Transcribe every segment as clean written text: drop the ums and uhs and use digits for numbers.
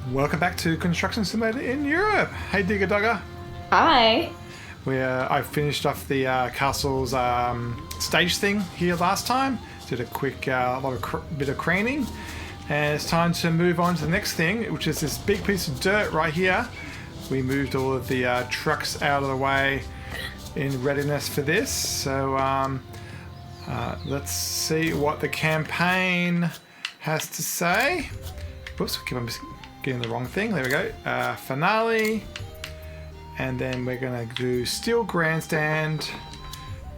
Welcome back to Construction Simulator in Europe. Hey, Digger Dogger. Hi. I finished off the castle's stage thing here last time. Did a quick bit of craning, and it's time to move on to the next thing, which is this big piece of dirt right here. We moved all of the trucks out of the way in readiness for this. So let's see what the campaign has to say. Whoops, I keep on getting the wrong thing. There we go. Finale. And then we're going to do Steel Grandstand,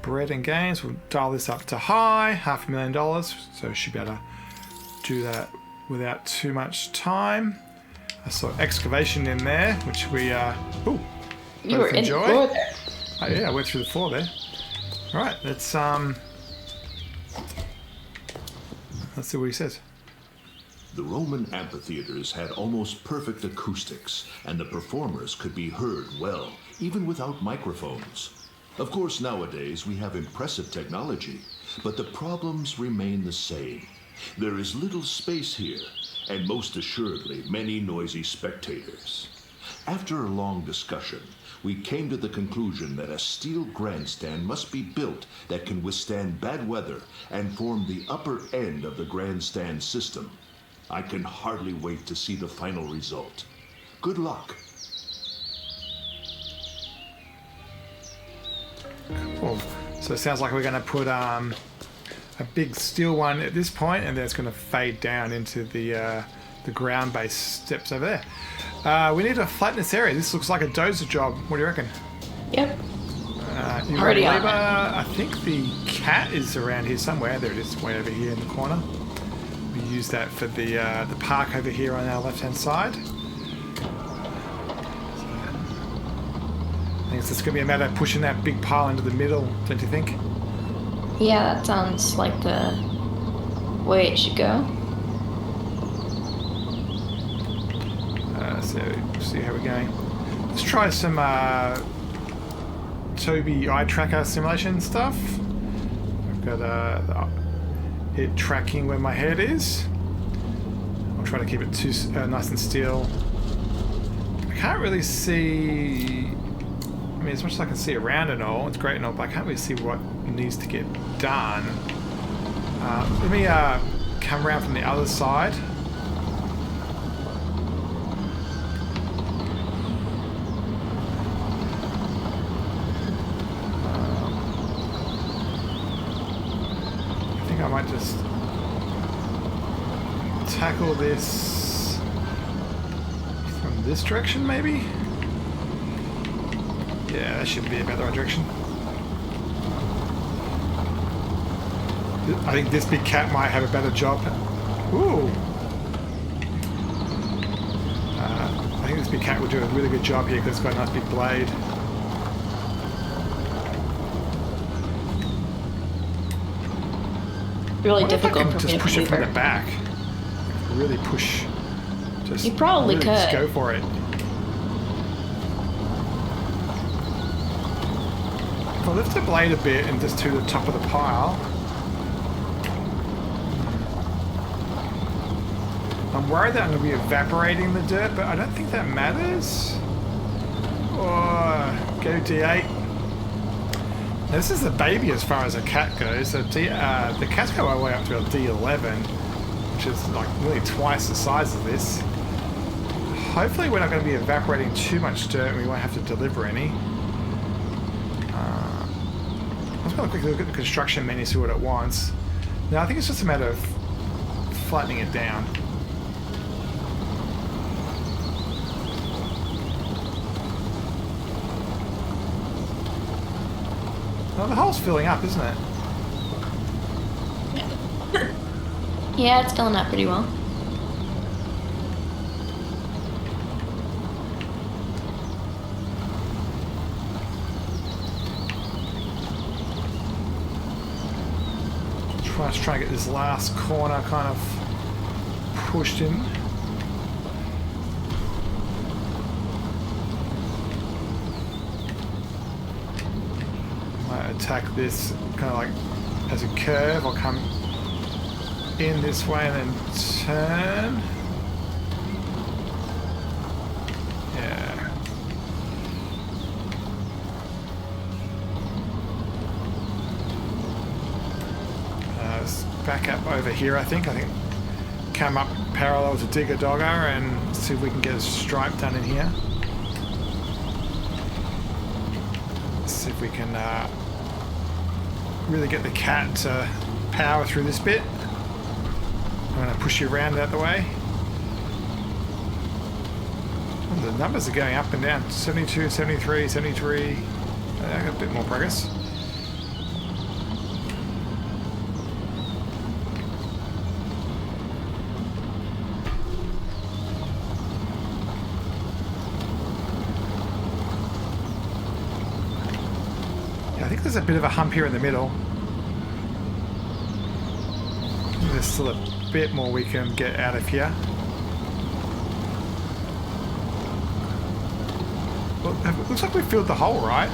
Bread and Games. We'll dial this up to high, $500,000. So we should be able to do that without too much time. I saw excavation in there, which we You were in the floor there. Oh, yeah, I went through the floor there. All right, let's see what he says. The Roman amphitheaters had almost perfect acoustics, and the performers could be heard well, even without microphones. Of course, nowadays we have impressive technology, but the problems remain the same. There is little space here, and most assuredly many noisy spectators. After a long discussion, we came to the conclusion that a steel grandstand must be built that can withstand bad weather and form the upper end of the grandstand system. I can hardly wait to see the final result. Good luck. Cool. So it sounds like we're going to put a big steel one at this point, and then it's going to fade down into the ground-based steps over there. We need to flatten this area. This looks like a dozer job. What do you reckon? Yep. You Already on lever. it. I think the cat is around here somewhere. There it is, way over here in the corner. We use that for the park over here on our left-hand side. I think it's just going to be a matter of pushing that big pile into the middle, don't you think? Yeah, that sounds like the way it should go. So see how we're going. Let's try some Toby eye tracker simulation stuff. I've got it tracking where my head is. I'll try to keep it nice and still. I can't really see. I mean, as much as I can see around and all, it's great and all, but I can't really see what needs to get done. Let me come around from the other side. I might just tackle this from this direction, maybe? Yeah, that should be about the right direction. I think this big cat might have a better job. Ooh! I think this big cat will do a really good job here because it's got a nice big blade. Really What if I difficult can for me just to push it from the maneuver. back? Really push. Just You probably really just could. go for it. If I lift the blade a bit and just to the top of the pile. I'm worried that I'm going to be evaporating the dirt, but I don't think that matters. Oh, go D8. Now, this is the baby as far as a cat goes. So the cats go all the way up to a D11, which is like nearly twice the size of this. Hopefully we're not going to be evaporating too much dirt and we won't have to deliver any. I'm just going to quickly look at the construction menu, see what it wants. Now I think it's just a matter of flattening it down. Well, the hole's filling up, isn't it? Yeah, it's filling up pretty well. Try to get this last corner kind of pushed in. Might attack this kind of like as a curve. I'll come in this way and then turn. back up over here, I think. Come up parallel to Digger Dogger and see if we can get a stripe done in here. See if we can really get the cat to power through this bit. I'm going to push you around out the way. The numbers are going up and down. 72, 73, 73. A bit more progress. Yeah, I think there's a bit of a hump here in the middle. There's still a bit more we can get out of here. Well, it looks like we filled the hole, right?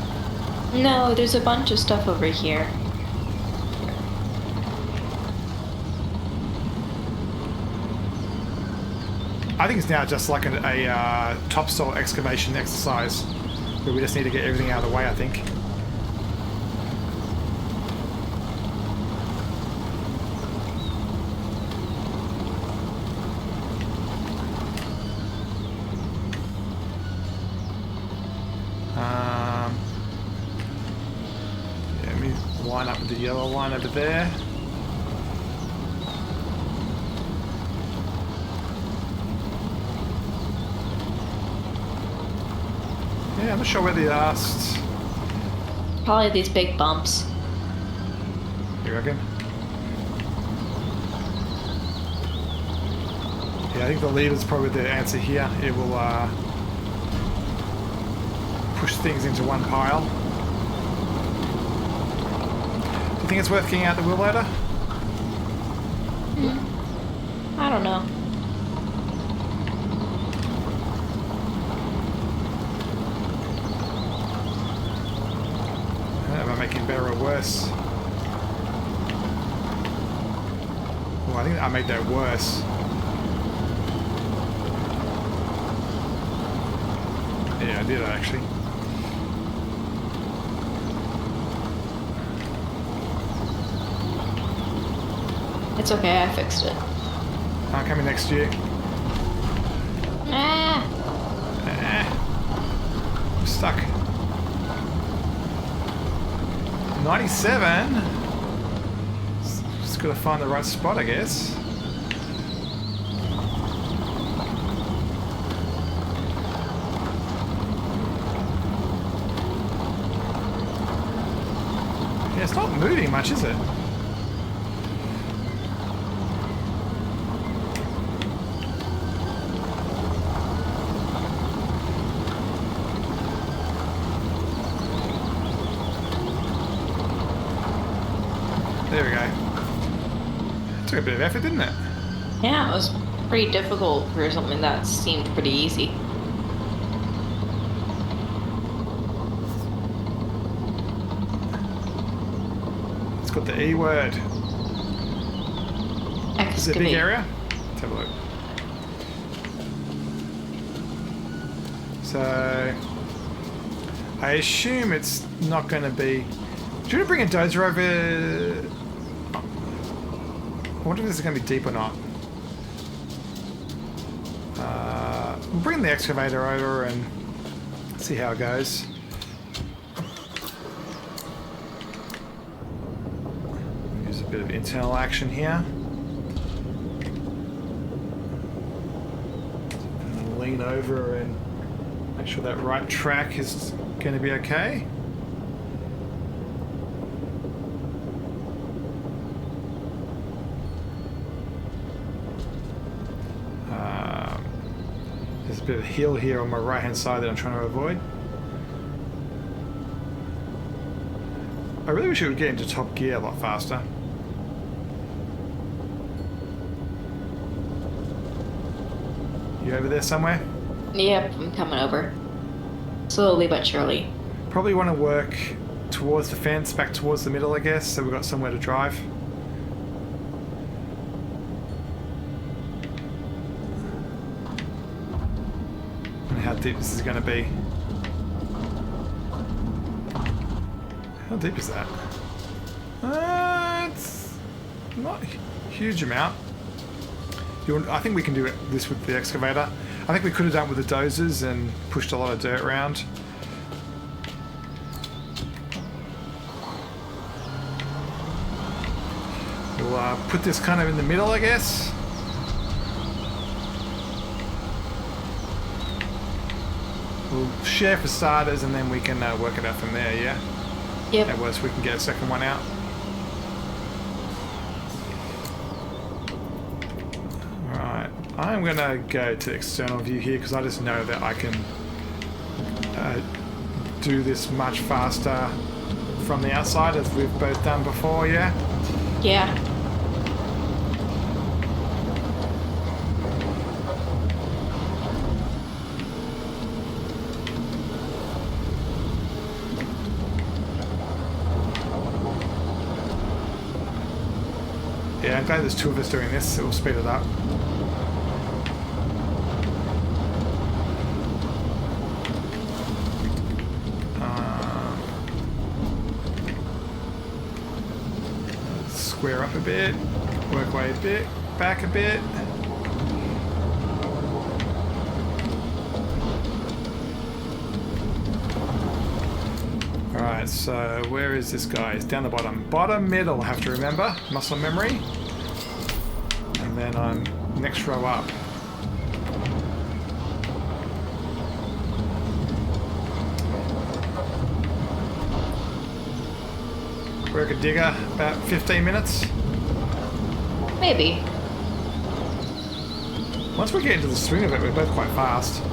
No, there's a bunch of stuff over here. I think it's now just like a topsoil excavation exercise where we just need to get everything out of the way, I think. Yeah, let me line up with the yellow line over there. Yeah, I'm not sure where the last... Probably these big bumps. You reckon? Yeah, I think the leader's probably the answer here. It will push things into one pile. Do you think it's worth getting out the wheel loader? I don't know. Am I making better or worse? Oh, I think I made that worse. Yeah, I did actually. It's okay, I fixed it. I'm coming next to you. Ah! I'm stuck. 97. Just gotta find the right spot, I guess. Yeah, it's not moving much, is it? There we go. Took a bit of effort, didn't it? Yeah, it was pretty difficult for something that seemed pretty easy. It's got the E word. Is it a big Excavate. area? Let's have a look. So, I assume it's not going to be... Do you want to bring a dozer over? I wonder if this is going to be deep or not. We'll bring the excavator over and see how it goes. Use a bit of internal action here. And lean over and make sure that right track is going to be okay. There's a bit of a hill here on my right hand side that I'm trying to avoid. I really wish it would get into top gear a lot faster. You over there somewhere? Yep, I'm coming over. Slowly but surely. Probably want to work towards the fence, back towards the middle, I guess, so we've got somewhere to drive. How deep this is going to be. How deep is that? It's not huge amount. I think we can do this with the excavator. I think we could have done it with the dozers and pushed a lot of dirt around. We'll put this kind of in the middle, I guess. We'll share for starters, and then we can work it out from there, yeah? Yep. At worst, we can get a second one out. Alright, I'm going to go to external view here, because I just know that I can do this much faster from the outside, as we've both done before, yeah? Yeah. Yeah, I'm glad there's two of us doing this. It will speed it up. Square up a bit. Work way a bit. Back a bit. Alright, so where is this guy? He's down the bottom. Bottom middle, have to remember. Muscle memory. And then I'm next row up. Work a digger, about 15 minutes. Maybe. Once we get into the swing of it, we're both quite fast.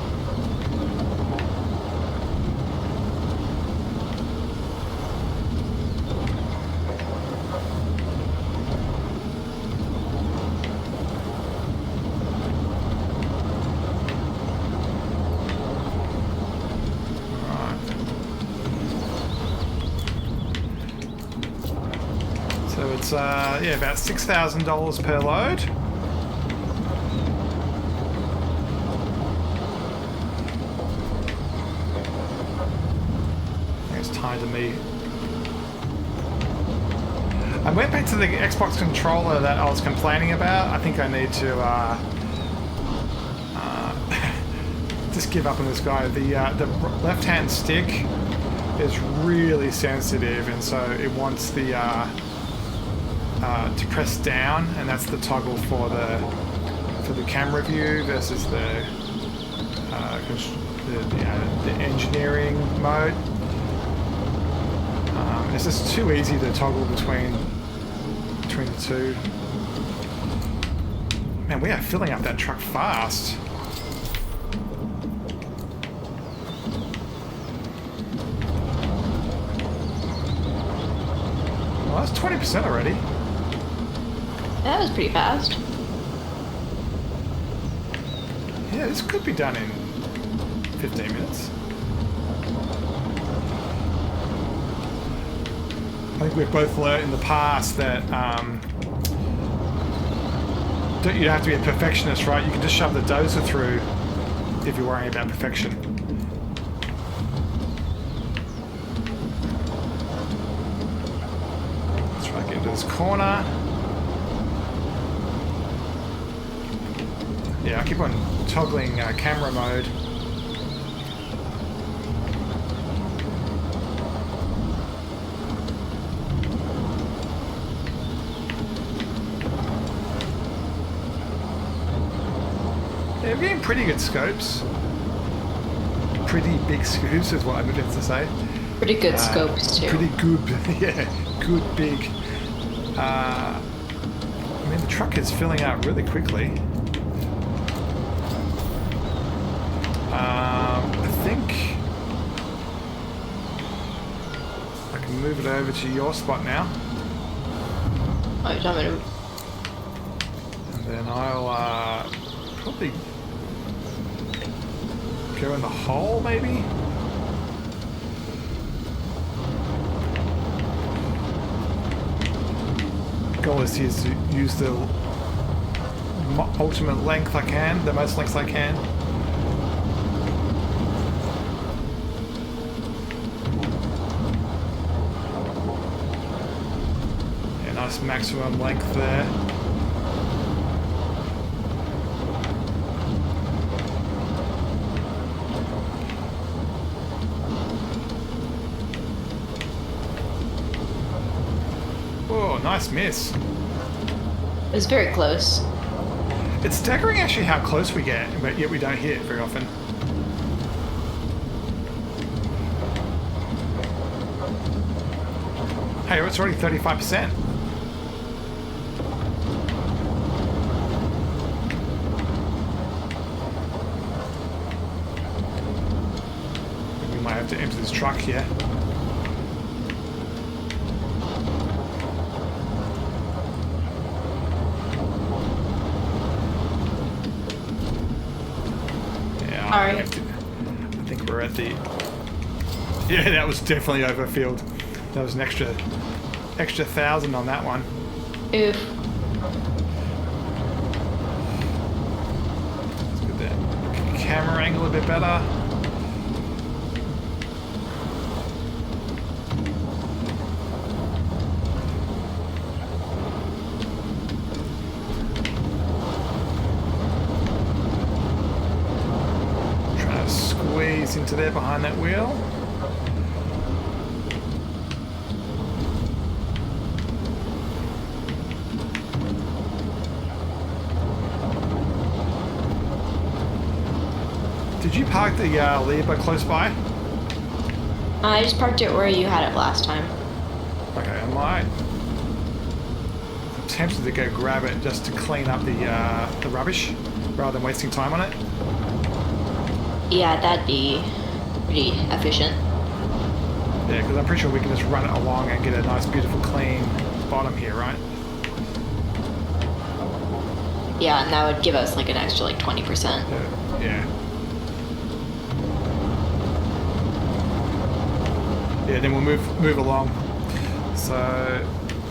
So it's yeah, about $6,000 per load. I think it's time to me. I went back to the Xbox controller that I was complaining about. I think I need to just give up on this guy. The left-hand stick is really sensitive, and so it wants the to press down, and that's the toggle for the camera view versus the engineering mode. It's just too easy to toggle between the two. Man, we are filling up that truck fast. Well, that's 20% already. That was pretty fast. Yeah, this could be done in 15 minutes. I think we've both learned in the past that you don't have to be a perfectionist, right? You can just shove the dozer through if you're worrying about perfection. Let's try to get into this corner. Yeah, I keep on toggling camera mode. Yeah, we're getting pretty good scopes. Pretty big scoops is what I meant to say. Pretty good scopes too. Pretty good, yeah, good big. I mean, the truck is filling out really quickly. I think I can move it over to your spot now. Oh, you're telling me And then I'll probably go in the hole, maybe? Goal is to use the ultimate length I can, the most length I can. Yeah, nice maximum length there. nice miss. It was very close. It's staggering actually how close we get, but yet we don't hit it very often. Hey, it's already 35%. We might have to empty this truck here. Sorry. I think we're at the... Yeah, that was definitely overfilled. That was an extra 1,000 on that one. Oof. Let's get that camera angle a bit better. Squeeze into there behind that wheel. Did you park the Liba close by? I just parked it where you had it last time. Okay, I'm tempted to go grab it just to clean up the rubbish rather than wasting time on it. Yeah, that'd be pretty efficient. Yeah, because I'm pretty sure we can just run it along and get a nice, beautiful, clean bottom here, right? Yeah, and that would give us like an extra like 20%. Yeah. Yeah, then we'll move along. So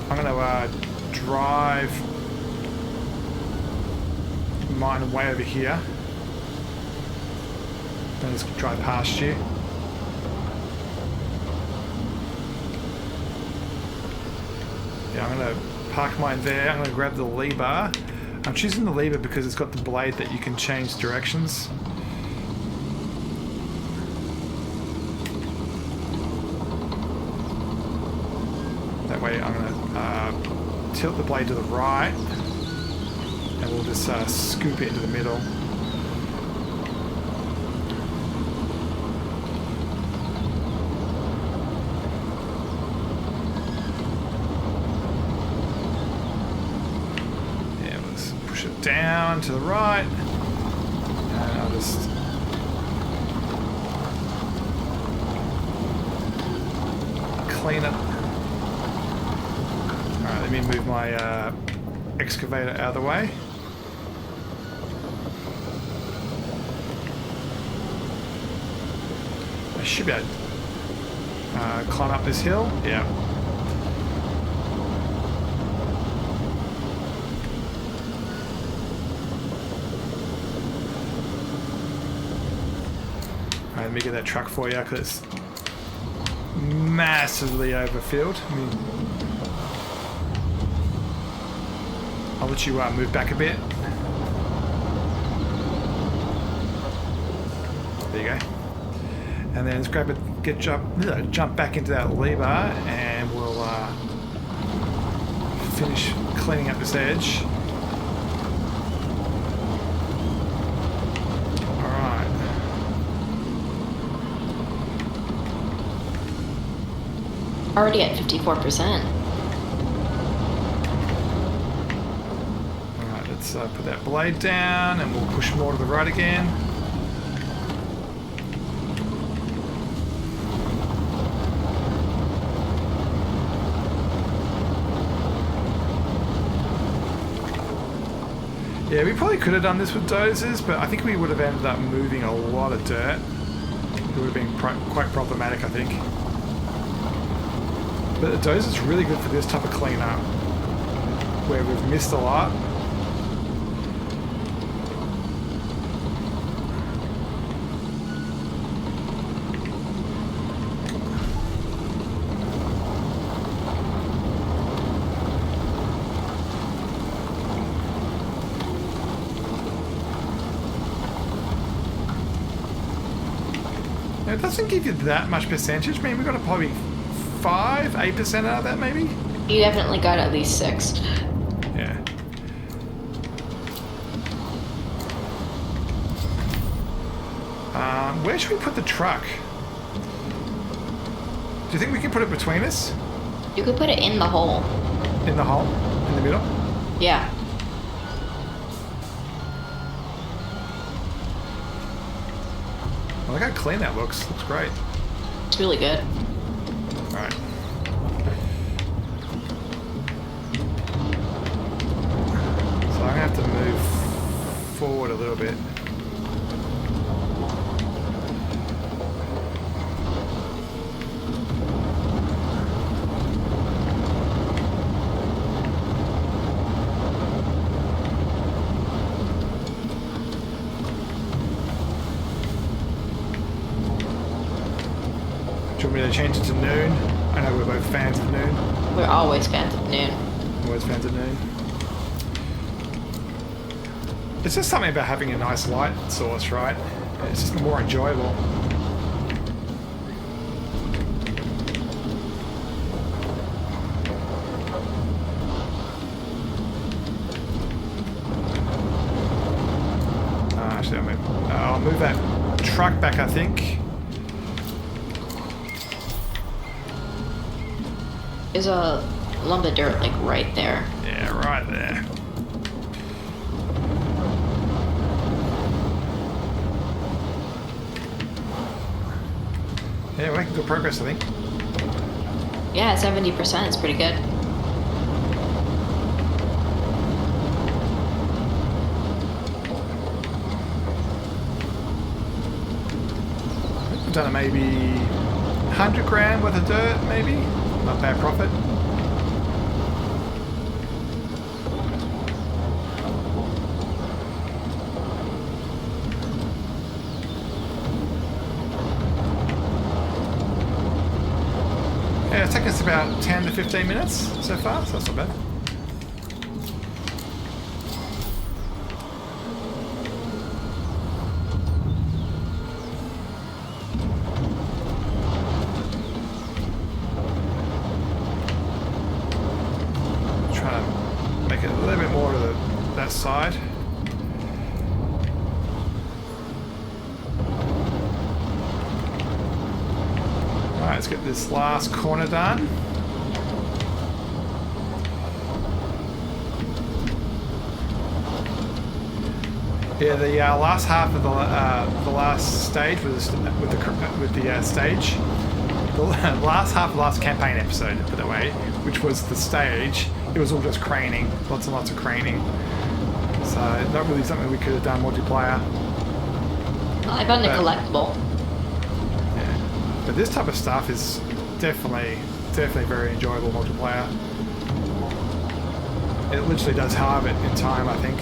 I'm gonna drive mine way over here. I'll just drive past you. Yeah, I'm going to park mine there. I'm going to grab the lever. I'm choosing the lever because it's got the blade that you can change directions. That way I'm going to tilt the blade to the right and we'll just scoop it into the middle. Down to the right, and I'll just clean it. Alright, let me move my excavator out of the way. I should be able to climb up this hill. Yeah. Let me get that truck for you because it's massively overfilled. I mean, I'll let you move back a bit. There you go. And then let's grab it, jump back into that lever, and we'll finish cleaning up this edge. Already at 54%. Alright, let's put that blade down and we'll push more to the right again. Yeah, we probably could have done this with dozers, but I think we would have ended up moving a lot of dirt. It would have been quite problematic, I think. But the dozer is really good for this type of cleanup, where we've missed a lot. It doesn't give you that much percentage. I mean, we got probably 8% out of that, maybe. You definitely got at least 6. Yeah. Where should we put the truck? Do you think we can put it between us? You could put it in the hole. In the hole? In the middle? Yeah. Well, look how clean that looks. Looks great. It's really good. Alright. So I'm going to have to move forward a little bit. Do you want me to change it to noon? I know we're both fans of noon. We're always fans of noon. Always fans of noon. It's just something about having a nice light source, right? It's just more enjoyable. Actually, I'll move that truck back, I think. There's a lump of dirt like right there. Yeah, right there. Yeah, we're making good progress, I think. Yeah, 70% is pretty good. We've done maybe 100 grand worth of dirt, maybe. Not bad profit. Yeah, it's taken us about 10 to 15 minutes so far, so that's not bad. Trying to make it a little bit more to that side. Alright, let's get this last corner done. Yeah, the last half of the last stage was with the stage. The last half of the last campaign episode, put it that way, which was the stage. It was all just craning, lots and lots of craning. So not really something we could have done multiplayer. I found a collectible. Yeah. But this type of stuff is definitely very enjoyable multiplayer. It literally does halve it in time, I think.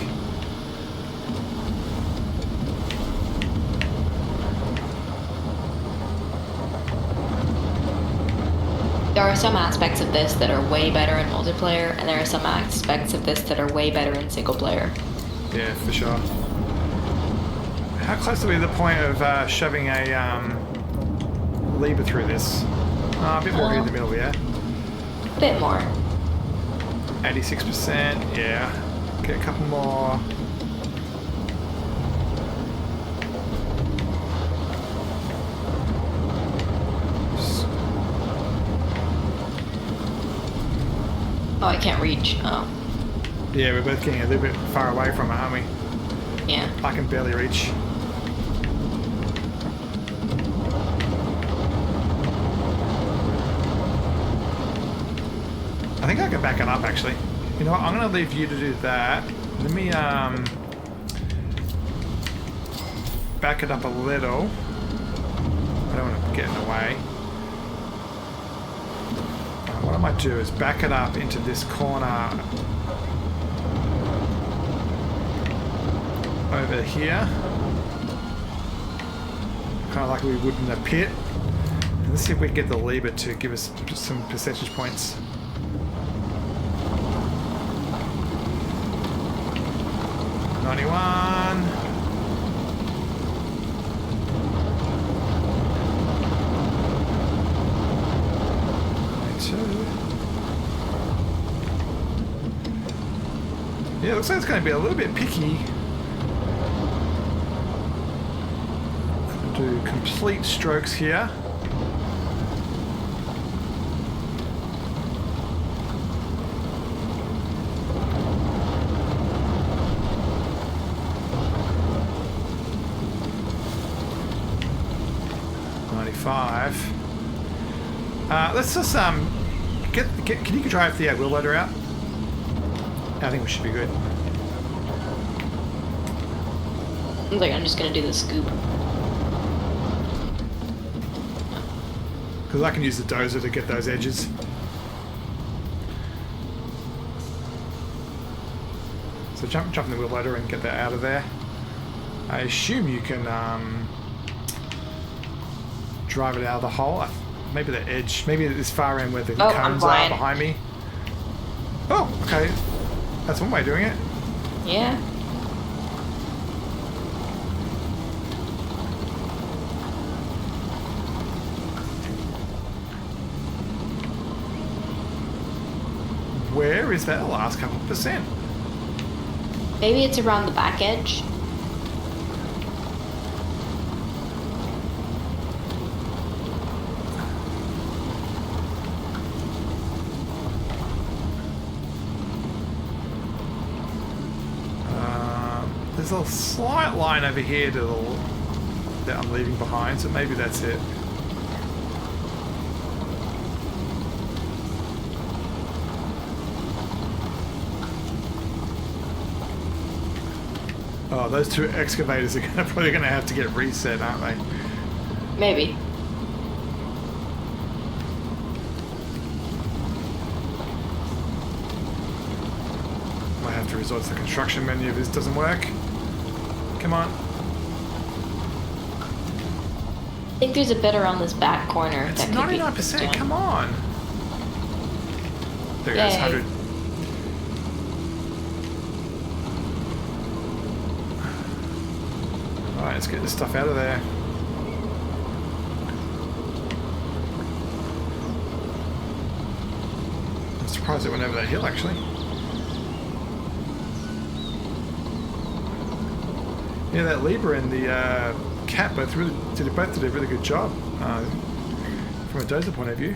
There are some aspects of this that are way better in multiplayer, and there are some aspects of this that are way better in single player. Yeah, for sure. How close are we to the point of shoving a lever through this? A bit more here in the middle, yeah? A bit more. 86%, yeah. Get a couple more. Oh, I can't reach. Oh. Yeah, we're both getting a little bit far away from it, aren't we? Yeah. I can barely reach. I think I can back it up, actually. You know what? I'm going to leave you to do that. Let me back it up a little. I don't want to get in the way. What I might do is back it up into this corner over here. Kind of like we would in a pit. And let's see if we can get the lever to give us some percentage points. $91. Yeah, looks like it's going to be a little bit picky. Do complete strokes here. Let's just can you drive the wheel loader out? I think we should be good. I think I'm just gonna do the scoop. Because I can use the dozer to get those edges. So jump in the wheel loader and get that out of there. I assume you can drive it out of the hole. Maybe the edge, maybe this far end where the cones are behind me. Oh, okay. That's one way of doing it. Yeah. Where is that last couple percent? Maybe it's around the back edge. There's a slight line over here that I'm leaving behind, so maybe that's it. Oh, those two excavators are probably going to have to get reset, aren't they? Maybe. Might have to resort to the construction menu if this doesn't work. Come on. I think there's a bit around this back corner. It's that could be 99%, done. come on. There goes 100. Alright, let's get this stuff out of there. I'm surprised it went over that hill, actually. Yeah, that Libra and the Cat both did a really good job from a dozer point of view.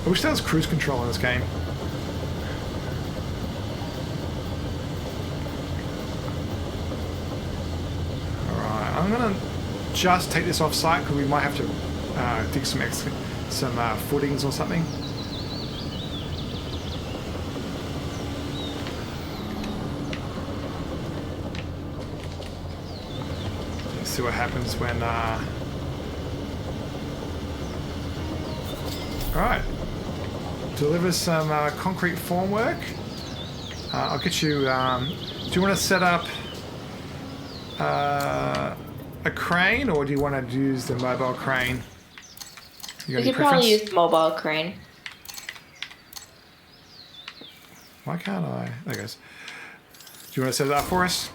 I wish there was cruise control in this game. Alright, I'm gonna just take this off site because we might have to dig some footings or something. Let's see what happens when alright. Deliver some concrete formwork. I'll get you. Do you want to set up a crane, or do you want to use the mobile crane? You could probably use the mobile crane. Why can't I? There it goes. Do you want to set it up for us?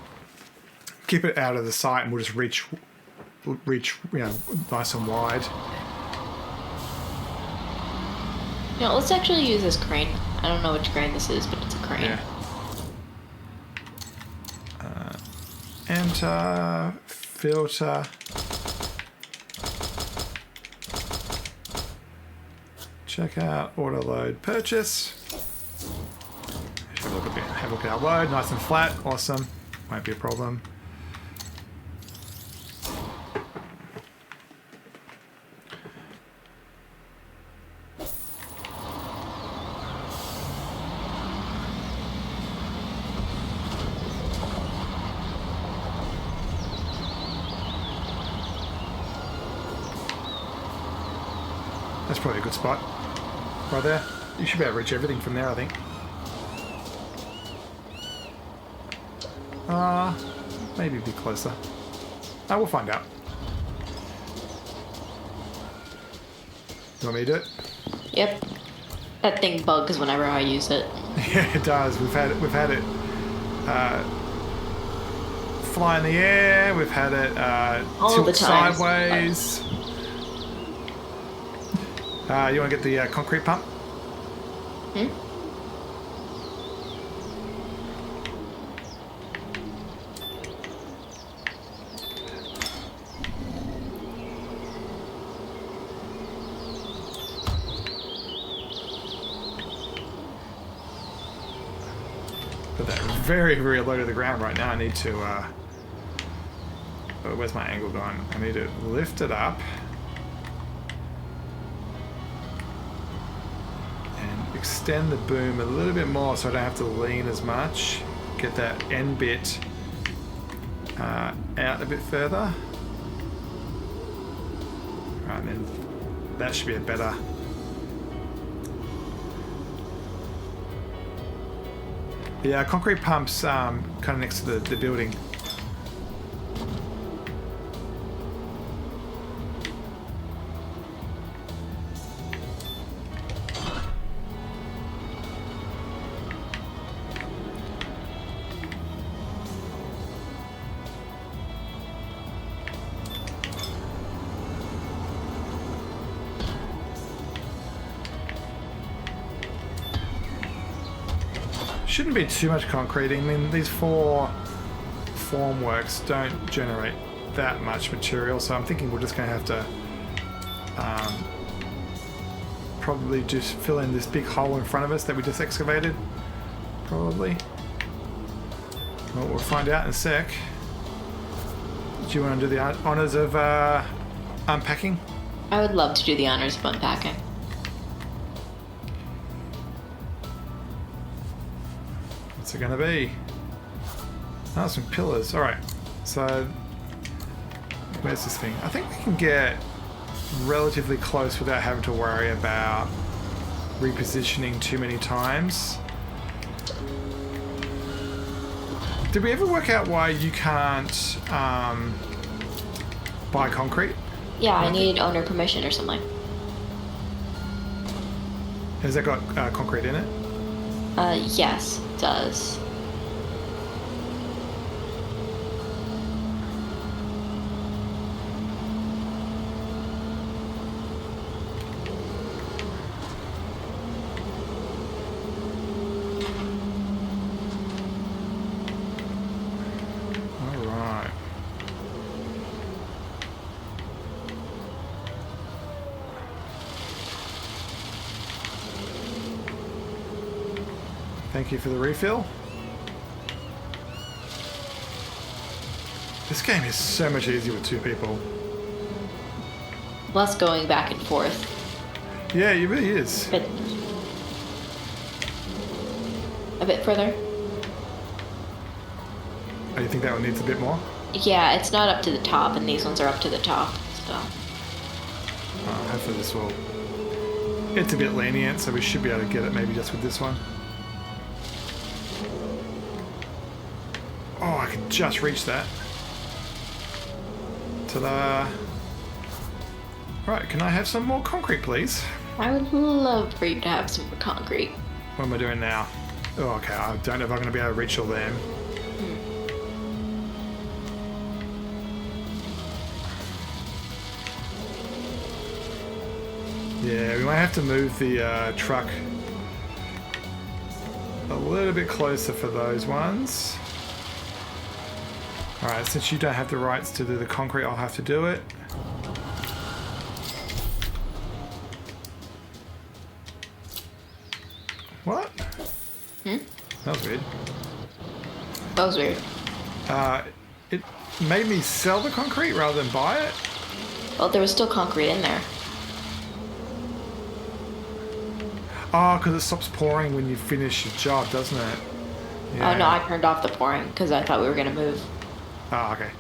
Keep it out of the sight, and we'll just reach, nice and wide. No, let's actually use this crane. I don't know which crane this is, but it's a crane. Yeah. Enter, filter. Check out auto load purchase. Have a look at our load, nice and flat, awesome. Won't be a problem. That's probably a good spot. Right there. You should be able to reach everything from there, I think. Maybe a bit closer. We'll find out. You want me to do it? Yep. That thing bugs whenever I use it. Yeah, it does. We've had it fly in the air. We've had it All tilt the time. sideways. You want to get the concrete pump? Put that very, very low to the ground right now. I need to... oh, where's my angle going? I need to lift it up. And extend the boom a little bit more so I don't have to lean as much. Get that end bit out a bit further. Right, and then that should be a better... The concrete pump's kind of next to the building. Shouldn't be too much concrete. I mean, these 4 formworks don't generate that much material, so I'm thinking we're just going to have to probably just fill in this big hole in front of us that we just excavated. Probably. Well, we'll find out in a sec. Do you want to do the honors of unpacking? I would love to do the honors of unpacking. What's it going to be? Oh, some pillars. Alright, so where's this thing? I think we can get relatively close without having to worry about repositioning too many times. Did we ever work out why you can't buy concrete? Yeah, I need owner permission or something. Has that got concrete in it? Yes, it does. All right. Thank you for the refill. This game is so much easier with 2 people. Less going back and forth. Yeah, it really is. A bit further. Oh, you think that one needs a bit more? Yeah, it's not up to the top, and these ones are up to the top, so. Hopefully this will... It's a bit lenient, so we should be able to get it maybe just with this one. Oh, I can just reach that. Ta-da! Right, can I have some more concrete, please? I would love for you to have some concrete. What am I doing now? Oh, okay, I don't know if I'm going to be able to reach all them. Yeah, we might have to move the truck a little bit closer for those ones. Alright, since you don't have the rights to do the concrete, I'll have to do it. What? That was weird. That was weird. It made me sell the concrete rather than buy it. Well, there was still concrete in there. Oh, because it stops pouring when you finish your job, doesn't it? Oh no, I turned off the pouring because I thought we were gonna move. Oh, okay.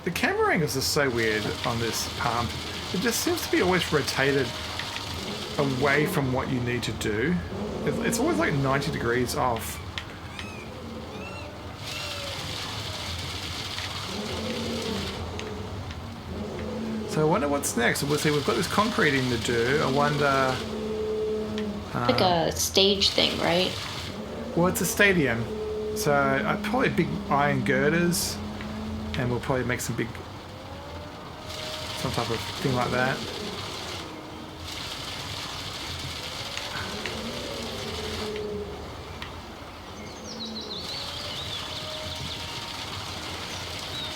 The camera angles are so weird on this pump. It just seems to be always rotated away from what you need to do. It's always like 90 degrees off. So I wonder what's next. We'll see. We've got this concreting to do. I wonder. Like a stage thing, right? Well, it's a stadium, so probably big iron girders, and we'll probably make some type of thing like that.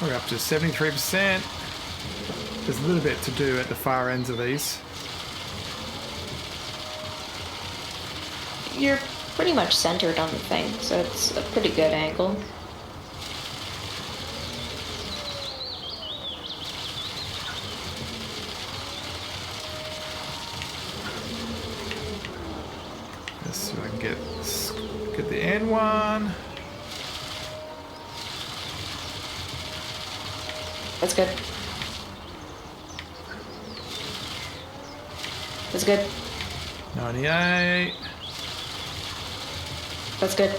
We're up to 73%. There's a little bit to do at the far ends of these. You're pretty much centered on the thing, so it's a pretty good angle. Let's see if I can get the end one. That's good. That's good. 98. That's good.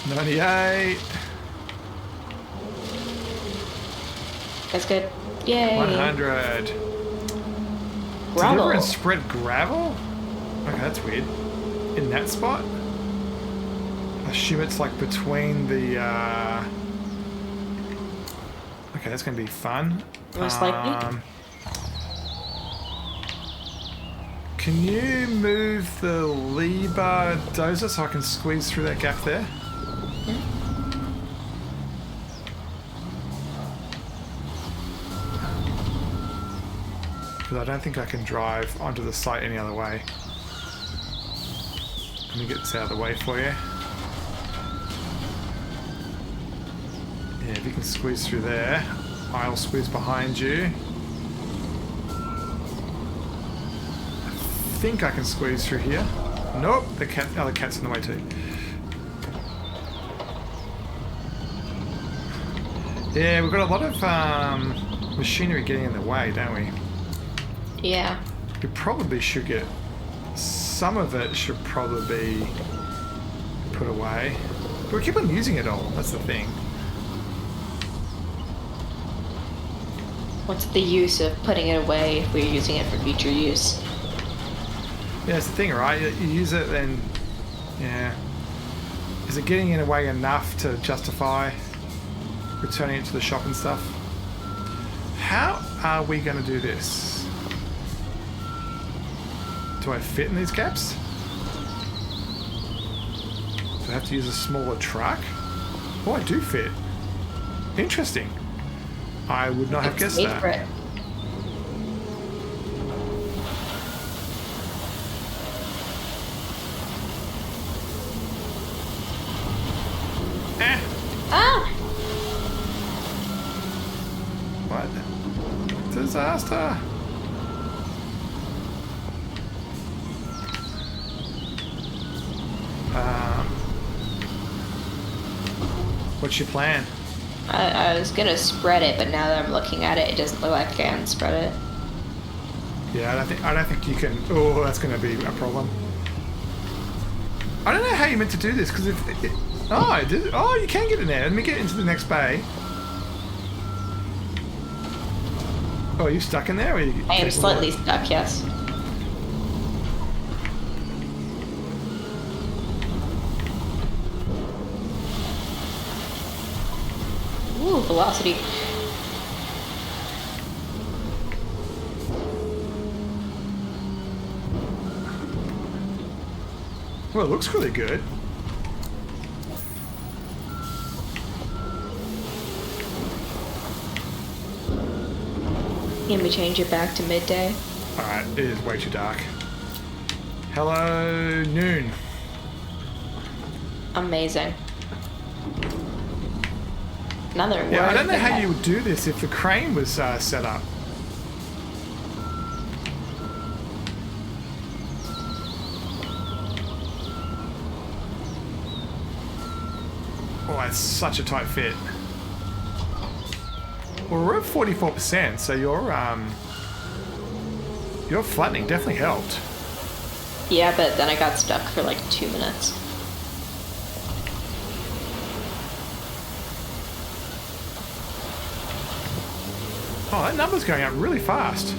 98. That's good. Yay. 100. Gravel. Deliver and spread gravel? Okay, that's weird. In that spot? I assume it's like between the... Okay, that's going to be fun. Most likely. Can you move the lever dozer so I can squeeze through that gap there? Yeah. Because I don't think I can drive onto the site any other way. Let me get this out of the way for you. Yeah, if you can squeeze through there, I'll squeeze behind you. I think I can squeeze through here. Nope, the other cat's in the way too. Yeah, we've got a lot of machinery getting in the way, don't we? Yeah. We probably should get... Some of it should probably be put away. But we keep on using it all, that's the thing. What's the use of putting it away if we're using it for future use? Yeah, that's the thing, right? You use it, then... Yeah. Is it getting in the way enough to justify returning it to the shop and stuff? How are we going to do this? Do I fit in these gaps? Do I have to use a smaller truck? Oh, I do fit. Interesting. I would not have guessed that. For it. Ah! What? Disaster! What's your plan? I was gonna spread it, but now that I'm looking at it, it doesn't look like I can spread it. Yeah, I don't think you can. Oh, that's going to be a problem. I don't know how you meant to do this because if you can get in there. Let me get into the next bay. Oh, are you stuck in there? Or I am slightly stuck. Yes. Ooh, velocity. Well, it looks really good. Can we change it back to midday? Alright, it is way too dark. Hello, noon. Amazing. Another word. Yeah, I don't know how you would do this if the crane was set up. Oh, it's such a tight fit. Well, we're at 44%, so your flattening definitely helped. Yeah, but then I got stuck for like 2 minutes. Oh, that number's going up really fast.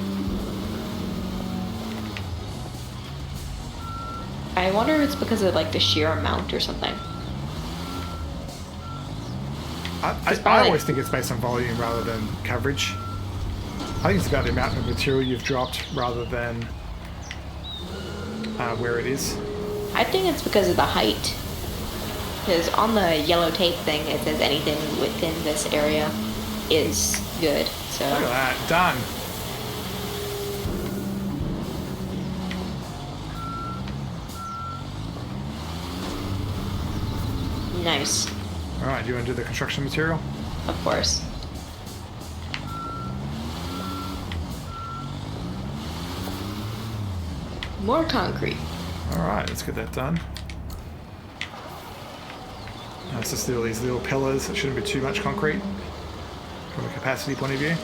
I wonder if it's because of like the sheer amount or something. I always think it's based on volume rather than coverage. I think it's about the amount of material you've dropped rather than where it is. I think it's because of the height. Because on the yellow tape thing, it says anything within this area is good. So Look at that, done. nice, All right, do you want to do the construction material? of course. More concrete. All right, let's get that done. Let's just do all these little pillars. It shouldn't be too much concrete from a capacity point of view.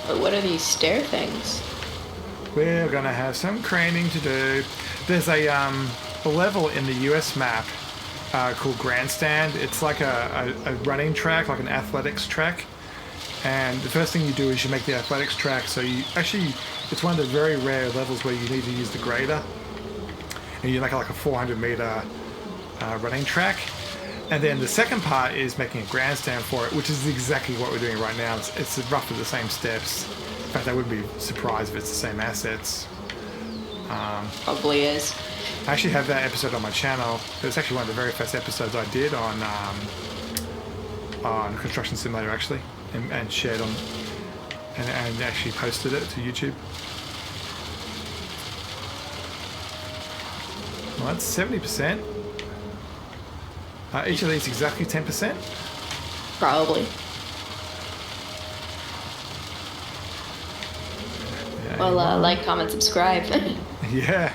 But what are these stair things? We're gonna have some craning to do. There's a level in the US map called Grandstand. It's like a running track, like an athletics track. And the first thing you do is you make the athletics track. So you actually, it's one of the very rare levels where you need to use the grader. And you make like a 400-meter running track. And then the second part is making a grandstand for it, which is exactly what we're doing right now. It's roughly the same steps. In fact, I wouldn't be surprised if it's the same assets. Probably is. I actually have that episode on my channel. It was actually one of the very first episodes I did on Construction Simulator, actually, and shared on, and actually posted it to YouTube. Well, that's 70%. Each of these exactly 10%. Probably. Yeah, Well, like, comment, subscribe. yeah.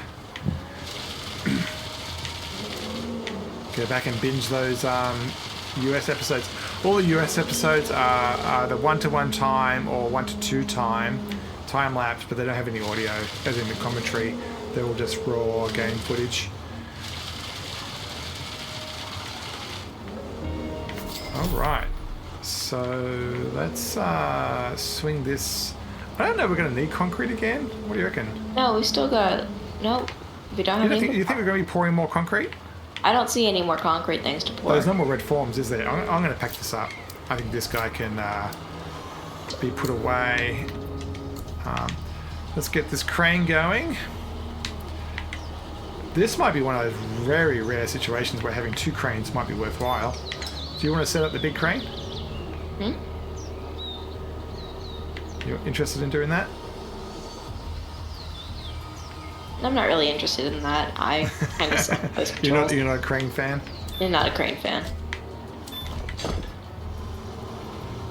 Go back and binge those US episodes. All the US episodes are the 1-to-1 time or 1-to-2 time lapse, but they don't have any audio, as in the commentary. They're all just raw game footage. Alright, so let's swing this. I don't know if we're going to need concrete again. What do you reckon? No, we still got... No, we don't have You anything. think we're going to be pouring more concrete? I don't see any more concrete things to pour. Well, there's no more red forms, is there? I'm going to pack this up. I think this guy can be put away. Let's get this crane going. This might be one of those very rare situations where having two cranes might be worthwhile. Do you want to set up the big crane? Hmm? You're interested in doing that? I'm not really interested in that. I kind of suck at those controls. You're not a crane fan? I'm not a crane fan.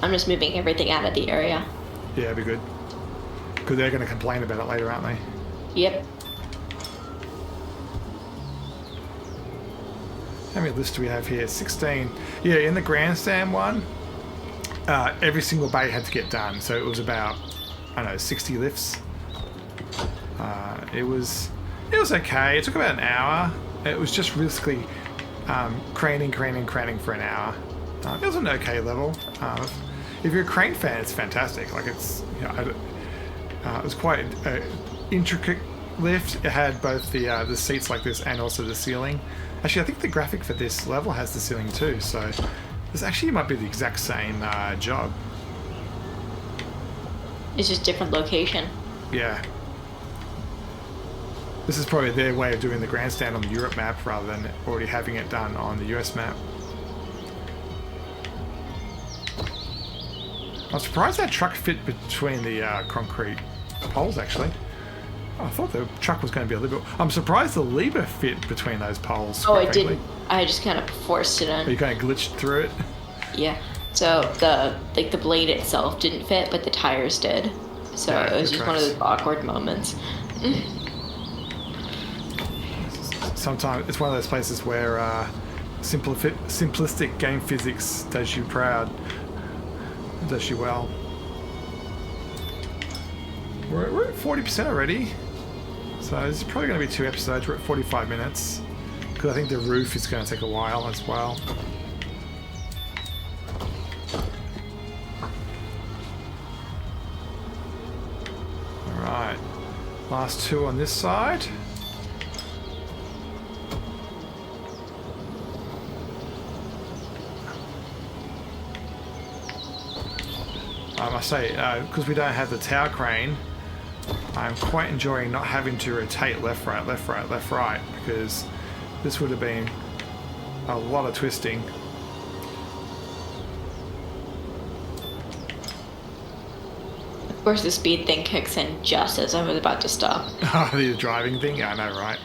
I'm just moving everything out of the area. Yeah, it'd be good. Because they're going to complain about it later, aren't they? Yep. How many lifts do we have here? 16. Yeah, in the grandstand one, every single bay had to get done. So it was about, I don't know, 60 lifts. It was okay. It took about an hour. It was just basically craning for an hour. It was an okay level. If you're a crane fan, it's fantastic. Like it's, it was quite an intricate lift. It had both the seats like this and also the ceiling. Actually, I think the graphic for this level has the ceiling too. So this actually might be the exact same job. It's just different location. Yeah. This is probably their way of doing the grandstand on the Europe map rather than already having it done on the US map. I'm surprised that truck fit between the concrete poles, actually. I thought the truck was going to be a little bit... I'm surprised the lever fit between those poles. Oh, it didn't. I just kind of forced it in. You kind of glitched through it? Yeah. So the blade itself didn't fit, but the tires did. So Yeah, it was good just one of tracks. those awkward moments. Sometimes it's one of those places where simplistic game physics does you proud. Does you well. We're at 40% already. So it's probably going to be 2 episodes. We're at 45 minutes. Because I think the roof is going to take a while as well. Alright. Last 2 on this side. I must say, because we don't have the tower crane, I'm quite enjoying not having to rotate left, right, left, right, left, right, because this would have been a lot of twisting. Of course, the speed thing kicks in just as I was about to stop. Oh, the driving thing? Yeah, I know, right?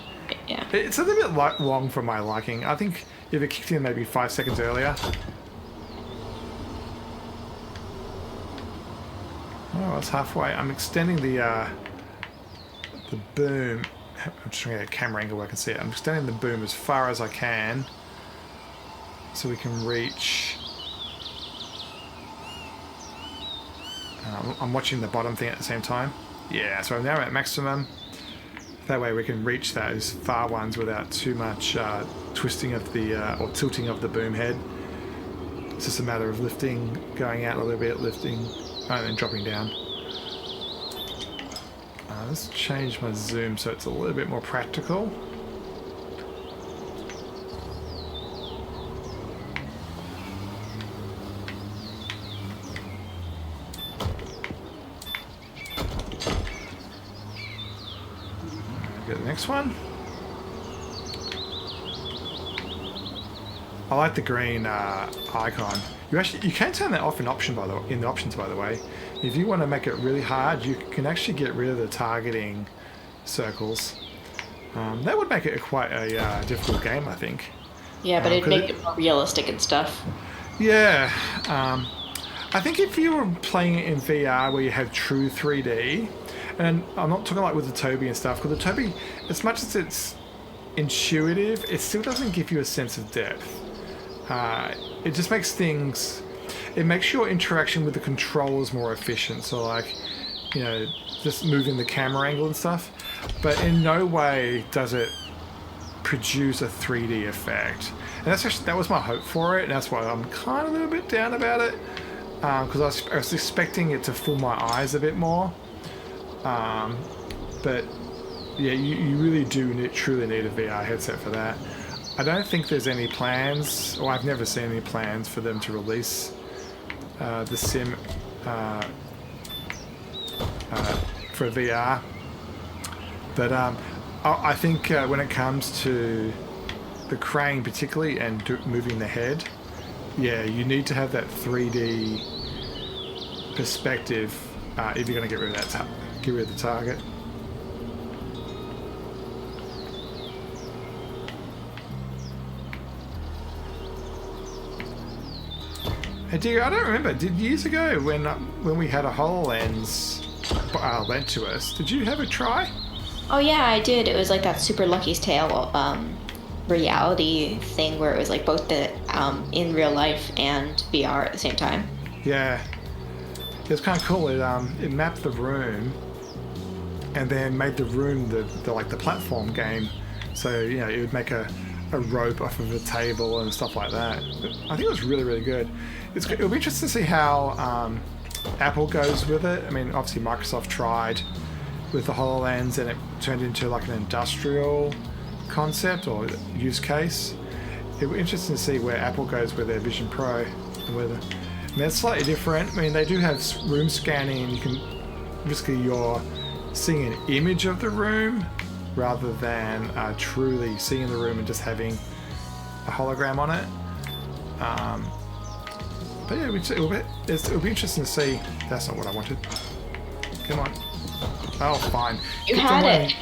Yeah. It's a little bit long for my liking. I think if it kicked in maybe 5 seconds earlier. Oh, it's halfway. I'm extending the boom. I'm just trying to get a camera angle where I can see it. I'm extending the boom as far as I can so we can reach. I'm watching the bottom thing at the same time. Yeah, so I'm now at maximum. That way we can reach those far ones without too much twisting of the or tilting of the boom head. It's just a matter of lifting, going out a little bit, lifting, and then dropping down. Let's change my zoom so it's a little bit more practical. Get the next one. I like the green icon. You can turn that off in the options, by the way. If you want to make it really hard, you can actually get rid of the targeting circles. That would make it quite a difficult game, I think. Yeah, but it'd make it more realistic and stuff. Yeah. I think if you were playing it in VR where you have true 3D, and I'm not talking like with the Toby and stuff, because the Toby, as much as it's intuitive, it still doesn't give you a sense of depth. It just makes things... It makes your interaction with the controllers more efficient. So like, you know, just moving the camera angle and stuff. But in no way does it produce a 3D effect. And that was my hope for it. And that's why I'm kind of a little bit down about it. Because I was expecting it to fool my eyes a bit more. But yeah, you really do truly need a VR headset for that. I don't think there's any plans, or I've never seen any plans for them to release the sim for VR. But I think when it comes to the crane particularly and moving the head, yeah, you need to have that 3D perspective if you're going to get rid of that get rid of the target. Hey dear, I don't remember. Did years ago when we had a HoloLens lent to us, did you have a try? Oh yeah, I did. It was like that Super Lucky's Tale reality thing where it was like both the in real life and VR at the same time. Yeah, it was kind of cool. It mapped the room and then made the room the platform game. So you know, it would make a rope off of a table and stuff like that. I think it was really, really good. It'll be interesting to see how Apple goes with it. I mean, obviously Microsoft tried with the HoloLens and it turned into like an industrial concept or use case. It'll be interesting to see where Apple goes with their Vision Pro. And I mean, it's slightly different. I mean, they do have room scanning and you can basically you're seeing an image of the room rather than truly seeing the room and just having a hologram on it. But yeah, it'll be interesting to see. That's not what I wanted. Come on. Oh, fine. You had it.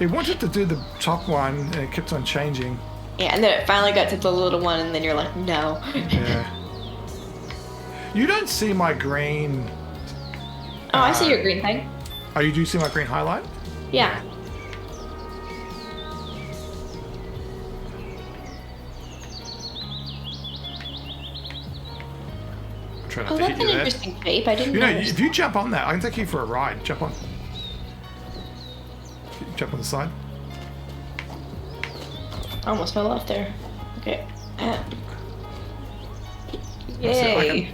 It wanted to do the top one and it kept on changing. Yeah, and then it finally got to the little one and then you're like, no. Yeah. You don't see my green... Oh, I see your green thing. Oh, you do see my green highlight? Yeah. Try not Oh, to that's hit an you there. interesting shape. I didn't You know, know. if you jump on that, I can take you for a ride. Jump on. Jump on the side. I almost fell off there. Okay. That's it, I Yay!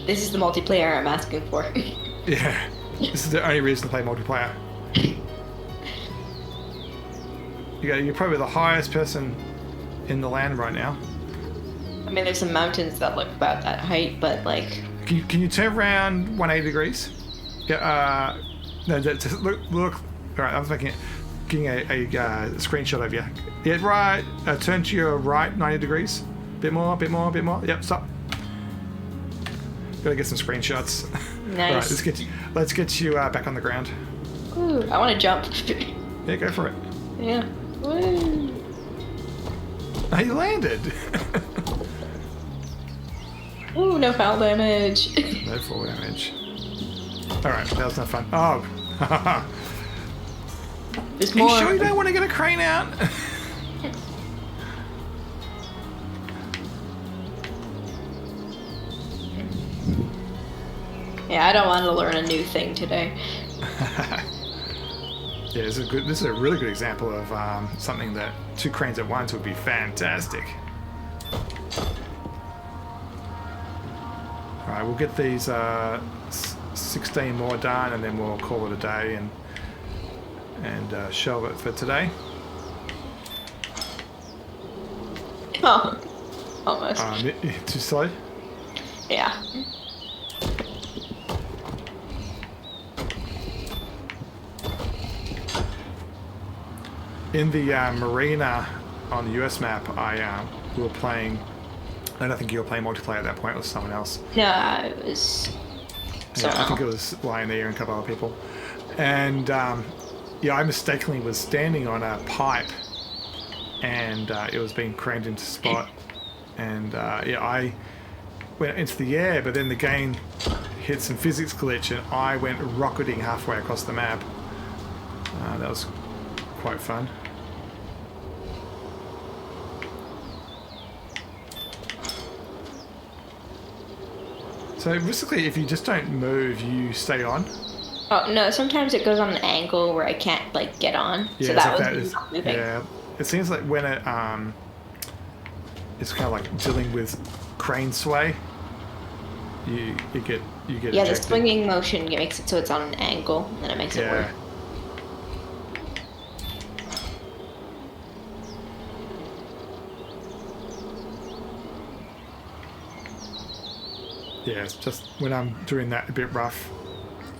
This is the multiplayer I'm asking for. Yeah. This is the only reason to play multiplayer. You're probably the highest person in the land right now. I mean, there's some mountains that look about that height, but like... Can you turn around 180 degrees? Yeah, no, just look. Alright, I was getting a screenshot of you. Yeah, right. Turn to your right 90 degrees. Bit more. Yep, stop. Gotta get some screenshots. Nice. Alright, let's get you back on the ground. Ooh, I want to jump. Yeah, go for it. Yeah. Woo. Oh, you landed. Ooh, no foul damage. No fall damage. Alright, that was no fun. Oh. There's Are you more. sure you don't want to get a crane out? Yeah, I don't want to learn a new thing today. Yeah, this is a really good example of something that 2 cranes at once would be fantastic. Alright, we'll get these 16 more done and then we'll call it a day and shelve it for today. Oh, almost. Too slow? Yeah. In the marina on the US map, we were playing. I don't think you were playing multiplayer at that point. It was someone else. No, it was. Yeah, I think it was Lion there and a couple other people. And yeah, I mistakenly was standing on a pipe, and it was being craned into spot. And yeah, I went into the air, but then the game hit some physics glitch, and I went rocketing halfway across the map. That was quite fun. So basically, if you just don't move, you stay on. Oh no! Sometimes it goes on an angle where I can't like get on. Yeah, so it's that like was not moving. yeah. It seems like when it's kind of like dealing with crane sway. You get Yeah, the ejected. swinging motion makes it so it's on an angle, and then it makes it work. Yeah, it's just when I'm doing that a bit rough,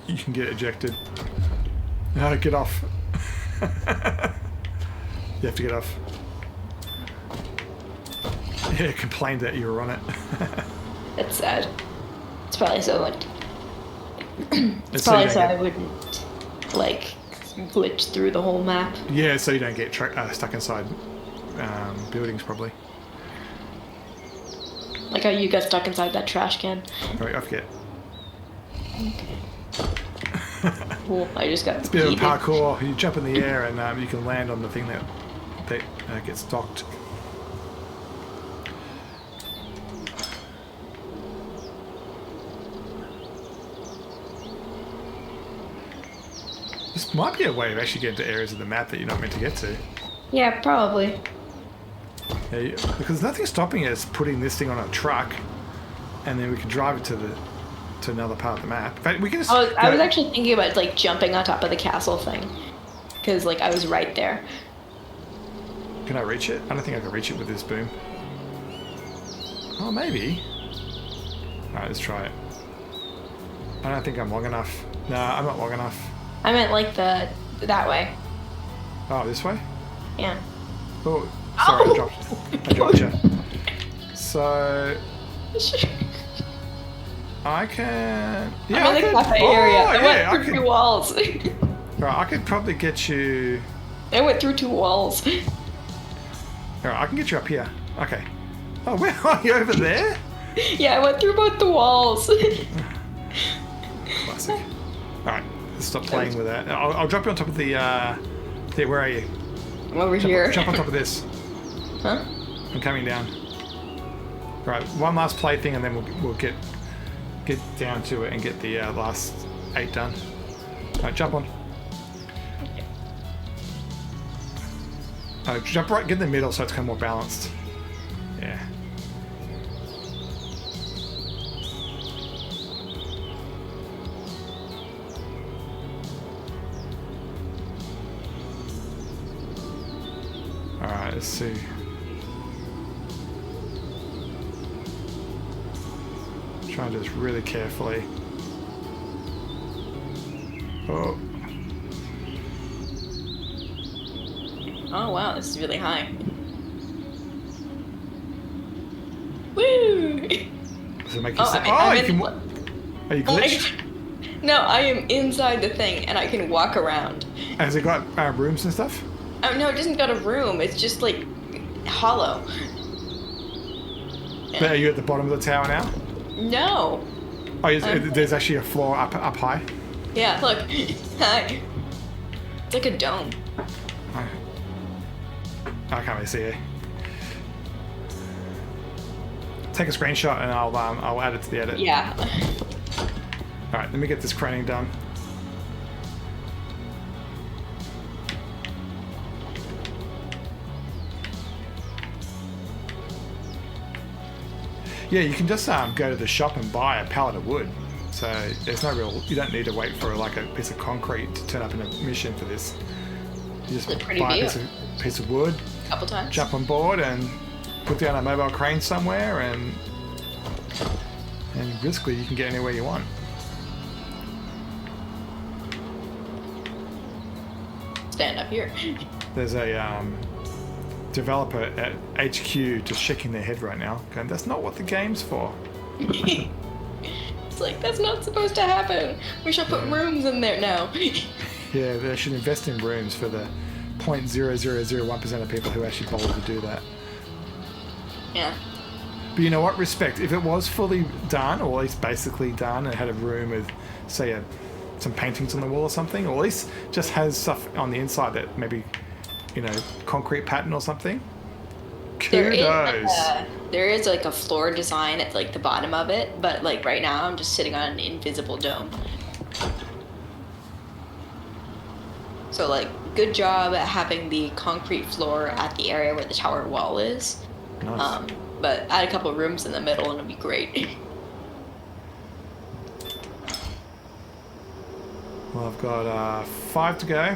you can get ejected. No, get off. You have to get off. Yeah, complained that you were on it. That's sad. It's probably so It's probably you so don't I wouldn't like glitch through the whole map. Yeah, so you don't get stuck inside buildings, probably. Like how you got stuck inside that trash can. Right, I forget. Cool. I just got It's a bit of yeeted. parkour. You jump in the air and you can land on the thing that gets docked. This might be a way of actually getting to areas of the map that you're not meant to get to. Yeah, probably. Yeah, because nothing's stopping us putting this thing on a truck, and then we can drive it to another part of the map. In fact, we can just. I was actually thinking about like jumping on top of the castle thing, because like I was right there. Can I reach it? I don't think I can reach it with this boom. Oh, maybe. All right, let's try it. I don't think I'm long enough. No, I'm not long enough. I meant like that way. Oh, this way? Yeah. Oh, sorry, Oh! I dropped you. So I can. Yeah, I'm in the could, cafe oh, area. I yeah, went I through could, 2 walls. right, I could probably get you. I went through 2 walls. All right, I can get you up here. Okay. Oh, where are you over there? Yeah, I went through both the walls. Classic. All right, let's stop playing with that. I'll drop you on top of the. Where are you? I'm over here. Jump on top of this. Huh? I'm coming down. Right, one last plaything, and then we'll get down to it and get the last 8 done. Right, jump on. Jump right, get in the middle so it's kind of more balanced. Yeah. Alright, let's see. Trying to do this really carefully. Oh. Oh wow, this is really high. Woo! Does it make you Oh, say, I'm you can... Are you glitched? No, I am inside the thing and I can walk around. Has it got rooms and stuff? Oh no, it doesn't got a room. It's just like hollow. But are you at the bottom of the tower now? No. Oh, there's actually a floor up high? Yeah, look. Hi. It's like a dome. I can't really see it. Take a screenshot and I'll add it to the edit. Yeah. Alright, let me get this craning done. Yeah, you can just go to the shop and buy a pallet of wood. So there's no real, you don't need to wait for like a piece of concrete to turn up in a mission for this. You just buy a piece of wood, Couple times. jump on board and put down a mobile crane somewhere, and basically you can get anywhere you want. Stand up here. There's a developer at HQ just shaking their head right now, going, "That's not what the game's for." It's like, that's not supposed to happen. We should put rooms in there now. Yeah, they should invest in rooms for the 0.0001% of people who actually bother to do that. Yeah. But you know what? Respect. If it was fully done, or at least basically done, and had a room with, say, some paintings on the wall or something, or at least just has stuff on the inside that maybe, concrete pattern or something. Kudos. There is like a floor design at like the bottom of it, but like right now I'm just sitting on an invisible dome. So like, good job at having the concrete floor at the area where the tower wall is. Nice. But add a couple of rooms in the middle and it'll be great. Well, I've got 5 to go.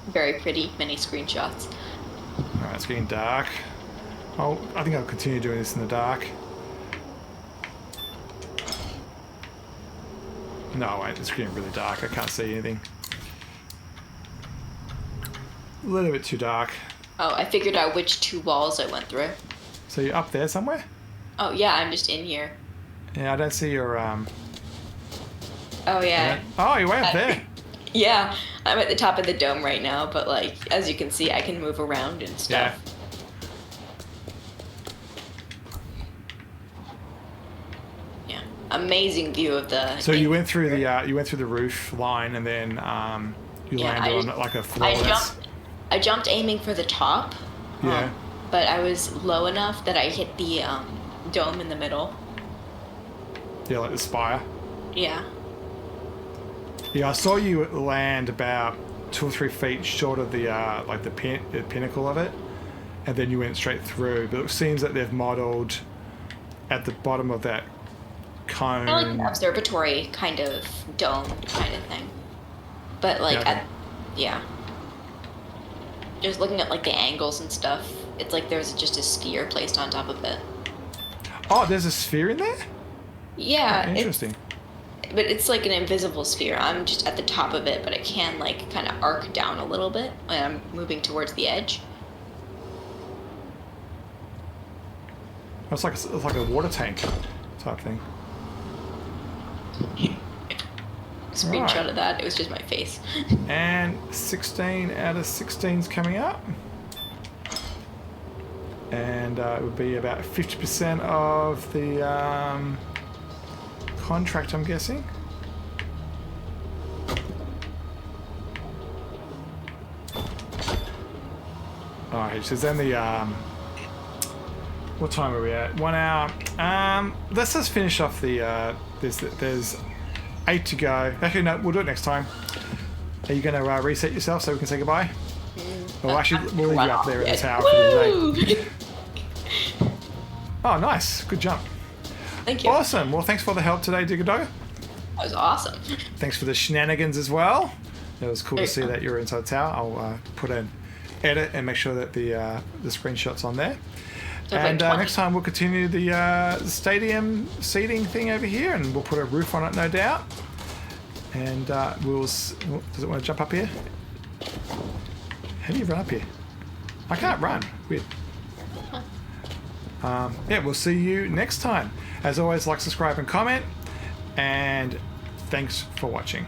Very pretty, many screenshots. Alright, it's getting dark. Oh, I think I'll continue doing this in the dark. No, wait, it's getting really dark. I can't see anything. A little bit too dark. Oh, I figured out which 2 walls I went through. So you're up there somewhere? Oh yeah, I'm just in here. Yeah, I don't see your Oh yeah. Oh, you're way up there. Yeah, I'm at the top of the dome right now, but like, as you can see, I can move around and stuff. Yeah. Amazing view of the. So you went through the roof line, and then you landed on like a floor. I jumped aiming for the top. Yeah. But I was low enough that I hit the dome in the middle. Yeah, like the spire. Yeah. Yeah, I saw you land about 2 or 3 feet short of the the pinnacle of it, and then you went straight through. But it seems that they've modelled at the bottom of that cone. Kind of like an observatory kind of dome kind of thing. But like, yeah. Just looking at like the angles and stuff, it's like there's just a sphere placed on top of it. Oh, there's a sphere in there? Yeah. Oh, interesting. But it's like an invisible sphere. I'm just at the top of it, but it can like kind of arc down a little bit when I'm moving towards the edge. It's like a water tank type thing. Screenshot of that. It was just my face. And 16 out of 16's coming up. And it would be about 50% of the contract, I'm guessing. Alright, so then the what time are we at? 1 hour. Let's just finish off the there's 8 to go. Actually no, we'll do it next time. Are you gonna reset yourself so we can say goodbye? Well, actually, we'll leave you up there in the tower for the day. Oh, nice. Good jump. Thank you. Awesome. Well, thanks for the help today, Digger Dog. That was awesome. Thanks for the shenanigans as well. It was cool to see Very that you're inside the tower. I'll put an edit and make sure that the screenshot's on there. So And like 20. next time we'll continue the stadium seating thing over here, and we'll put a roof on it, no doubt. And does it want to jump up here? How do you run up here? I can't run. Weird. Yeah, we'll see you next time. As always, like, subscribe, and comment. And thanks for watching.